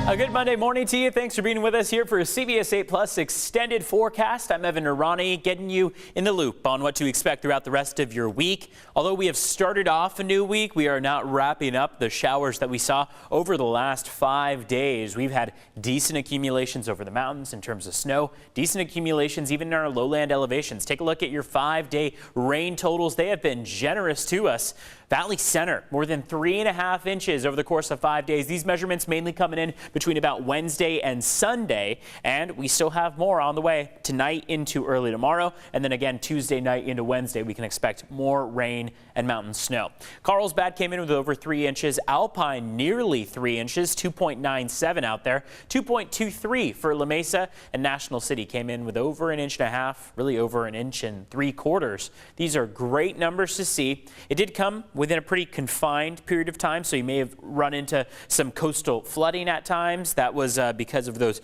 A good Monday morning to you. Thanks for being with us here for a CBS 8 Plus extended forecast. I'm Evan Irani, getting you in the loop on what to expect throughout the rest of your week. Although we have started off a new week, we are not wrapping up the showers that we saw over the last 5 days. We've had decent accumulations over the mountains in terms of snow, decent accumulations even in our lowland elevations. Take a look at your 5-day rain totals. They have been generous to us. Valley Center, more than 3.5 inches over the course of 5 days. These measurements mainly coming in between about Wednesday and Sunday, and we still have more on the way tonight into early tomorrow, and then again Tuesday night into Wednesday we can expect more rain and mountain snow. Carlsbad came in with over 3 inches, Alpine nearly 3 inches, 2.97 out there, 2.23 for La Mesa, and National City came in with over 1.5 inches, really over 1 3/4 inches. These are great numbers to see. It did come within a pretty confined period of time, so you may have run into some coastal flooding at times. That was because of those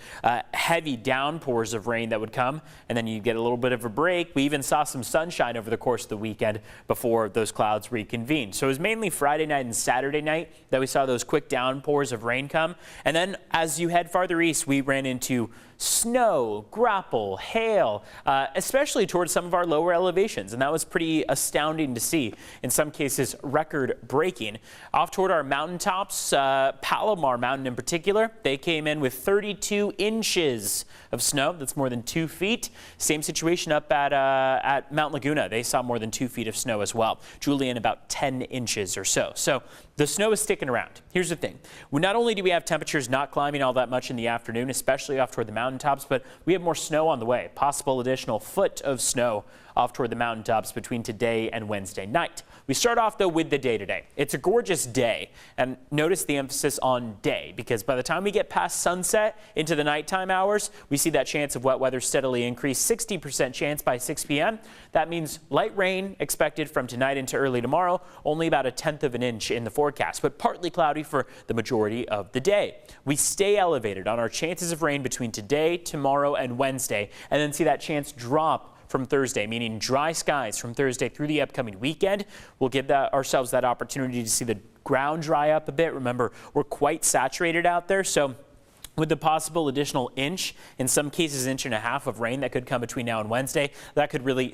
heavy downpours of rain that would come, and then you get a little bit of a break. We even saw some sunshine over the course of the weekend before those clouds reconvened. So it was mainly Friday night and Saturday night that we saw those quick downpours of rain come. And then as you head farther east, we ran into snow, grapple, hail, especially towards some of our lower elevations. And that was pretty astounding to see. In some cases, record breaking. Off toward our mountaintops, Palomar Mountain in particular, they came in with 32 inches of snow. That's more than 2 feet. Same situation up at Mount Laguna. They saw more than 2 feet of snow as well. Julian, about 10 inches or so. So the snow is sticking around. Here's the thing. Not only do we have temperatures not climbing all that much in the afternoon, especially off toward the mountaintops, but we have more snow on the way. Possible additional foot of snow off toward the mountaintops between today and Wednesday night. We start off, though, with the day today. It's a gorgeous day, and notice the emphasis on day, because by the time we get past sunset into the nighttime hours, we see that chance of wet weather steadily increase, 60% chance by 6 p.m. That means light rain expected from tonight into early tomorrow, only about 1/10 of an inch in the forecast, but partly cloudy for the majority of the day. We stay elevated on our chances of rain between today, tomorrow, and Wednesday, and then see that chance drop from Thursday, meaning dry skies from Thursday through the upcoming weekend. We'll give ourselves that opportunity to see the ground dry up a bit. Remember, we're quite saturated out there, so with the possible additional inch, in some cases 1.5 inches of rain that could come between now and Wednesday, that could really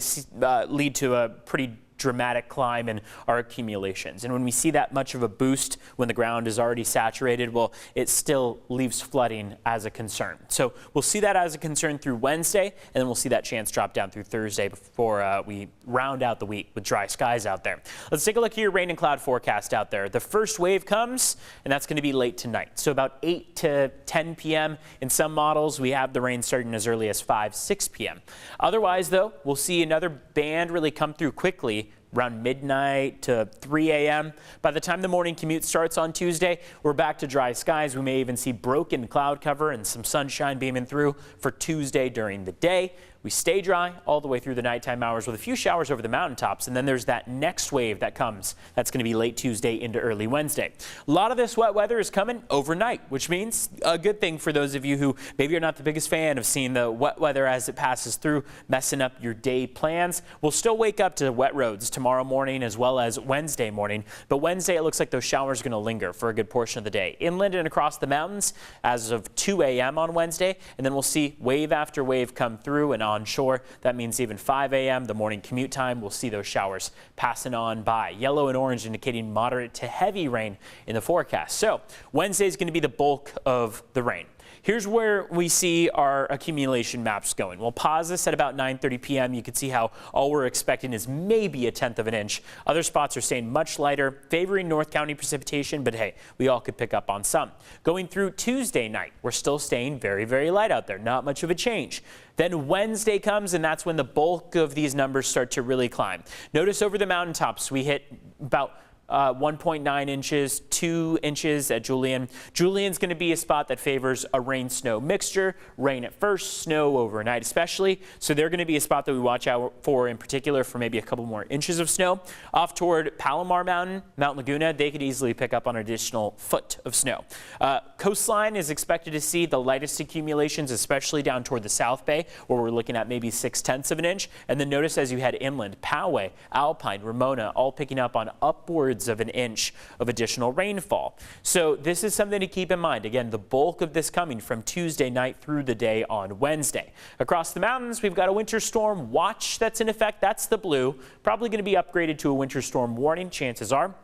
lead to a pretty dramatic climb in our accumulations. And when we see that much of a boost when the ground is already saturated, well, it still leaves flooding as a concern. So we'll see that as a concern through Wednesday, and then we'll see that chance drop down through Thursday before we round out the week with dry skies out there. Let's take a look at your rain and cloud forecast out there. The first wave comes, and that's going to be late tonight. So about 8 to 10 p.m. In some models, we have the rain starting as early as 5, 6 p.m. Otherwise, though, we'll see another band really come through quickly around midnight to 3 a.m. By the time the morning commute starts on Tuesday, we're back to dry skies. We may even see broken cloud cover and some sunshine beaming through for Tuesday during the day. We stay dry all the way through the nighttime hours with a few showers over the mountaintops, and then there's that next wave that comes. That's going to be late Tuesday into early Wednesday. A lot of this wet weather is coming overnight, which means a good thing for those of you who maybe are not the biggest fan of seeing the wet weather as it passes through, messing up your day plans. We'll still wake up to wet roads tomorrow morning as well as Wednesday morning, but Wednesday it looks like those showers are going to linger for a good portion of the day. Inland and across the mountains as of 2 a.m. on Wednesday, and then we'll see wave after wave come through and onshore. That means even 5 a.m. the morning commute time, we'll see those showers passing on by. Yellow and orange indicating moderate to heavy rain in the forecast. So Wednesday is going to be the bulk of the rain. Here's where we see our accumulation maps going. We'll pause this at about 9:30 p.m. You can see how all we're expecting is maybe 1/10 of an inch. Other spots are staying much lighter, favoring North County precipitation, but hey, we all could pick up on some. Going through Tuesday night, we're still staying very, very light out there. Not much of a change. Then Wednesday comes, and that's when the bulk of these numbers start to really climb. Notice over the mountaintops, we hit about 1.9 inches, 2 inches at Julian. Julian's going to be a spot that favors a rain-snow mixture. Rain at first, snow overnight especially. So they're going to be a spot that we watch out for in particular for maybe a couple more inches of snow. Off toward Palomar Mountain, Mount Laguna, they could easily pick up on an additional foot of snow. Coastline is expected to see the lightest accumulations, especially down toward the South Bay, where we're looking at maybe 6/10 of an inch. And then notice as you head inland, Poway, Alpine, Ramona, all picking up on upwards upwards of an inch of additional rainfall. So this is something to keep in mind. Again, the bulk of this coming from Tuesday night through the day on Wednesday. Across the mountains, we've got a winter storm watch that's in effect. That's the blue. Probably going to be upgraded to a winter storm warning, chances are.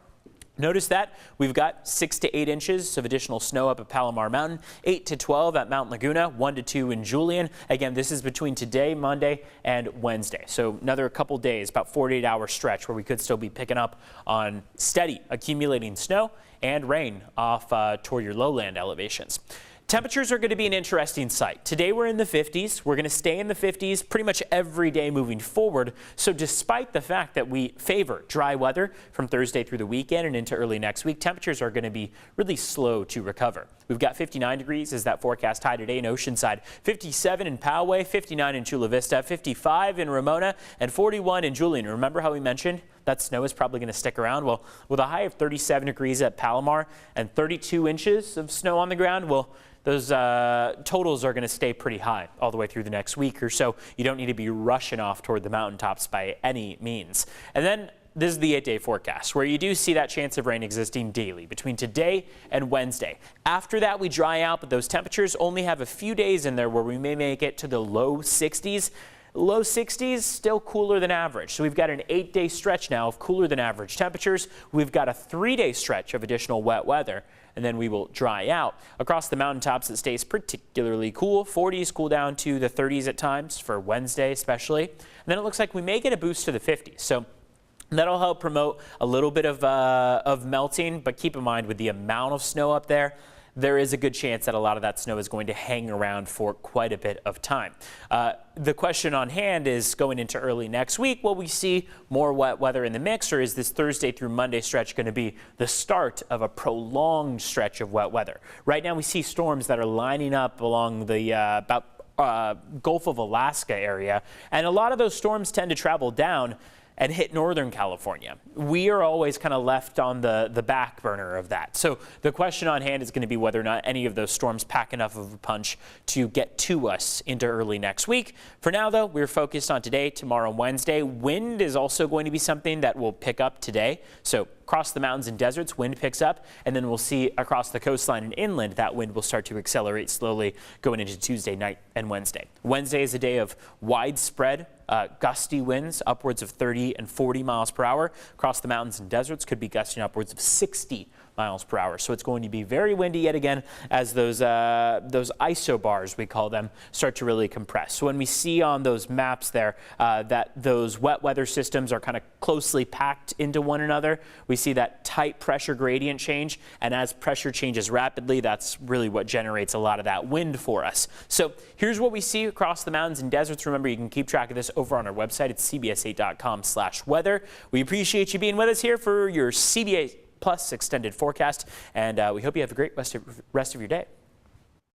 Notice that we've got 6 to 8 inches of additional snow up at Palomar Mountain, 8 to 12 at Mount Laguna, 1 to 2 in Julian. Again, this is between today, Monday, and Wednesday. So another couple days, about 48-hour stretch where we could still be picking up on steady accumulating snow and rain off toward your lowland elevations. Temperatures are going to be an interesting sight. Today we're in the 50s. We're going to stay in the 50s pretty much every day moving forward. So despite the fact that we favor dry weather from Thursday through the weekend and into early next week, temperatures are going to be really slow to recover. We've got 59 degrees as that forecast high today in Oceanside, 57 in Poway, 59 in Chula Vista, 55 in Ramona, and 41 in Julian. Remember how we mentioned that snow is probably going to stick around? Well, with a high of 37 degrees at Palomar and 32 inches of snow on the ground, well, those totals are going to stay pretty high all the way through the next week or so. You don't need to be rushing off toward the mountaintops by any means. And then this is the 8-day forecast, where you do see that chance of rain existing daily between today and Wednesday. After that, we dry out, but those temperatures only have a few days in there where we may make it to the low 60s. Low 60s, still cooler than average. So we've got an 8-day stretch now of cooler than average temperatures. We've got a 3-day stretch of additional wet weather, and then we will dry out. Across the mountaintops, it stays particularly cool. 40s cool down to the 30s at times for Wednesday especially. And then it looks like we may get a boost to the 50s. So that'll help promote a little bit of melting, but keep in mind with the amount of snow up there, there is a good chance that a lot of that snow is going to hang around for quite a bit of time. The question on hand is going into early next week, will we see more wet weather in the mix, or is this Thursday through Monday stretch going to be the start of a prolonged stretch of wet weather? Right now we see storms that are lining up along the Gulf of Alaska area, and a lot of those storms tend to travel down and hit Northern California. We are always kind of left on the back burner of that. So the question on hand is going to be whether or not any of those storms pack enough of a punch to get to us into early next week. For now, though, we're focused on today, tomorrow, and Wednesday. Wind is also going to be something that will pick up today. So across the mountains and deserts, wind picks up, and then we'll see across the coastline and inland that wind will start to accelerate slowly going into Tuesday night and Wednesday. Wednesday is a day of widespread gusty winds, upwards of 30 and 40 miles per hour. Across the mountains and deserts could be gusting upwards of 60 miles per hour. So it's going to be very windy yet again as those isobars, we call them, start to really compress. So when we see on those maps there that those wet weather systems are kind of closely packed into one another, we see that tight pressure gradient change. And as pressure changes rapidly, that's really what generates a lot of that wind for us. So here's what we see across the mountains and deserts. Remember, you can keep track of this over on our website. It's cbs8.com/weather. We appreciate you being with us here for your CBS Plus extended forecast, and we hope you have a great rest of your day.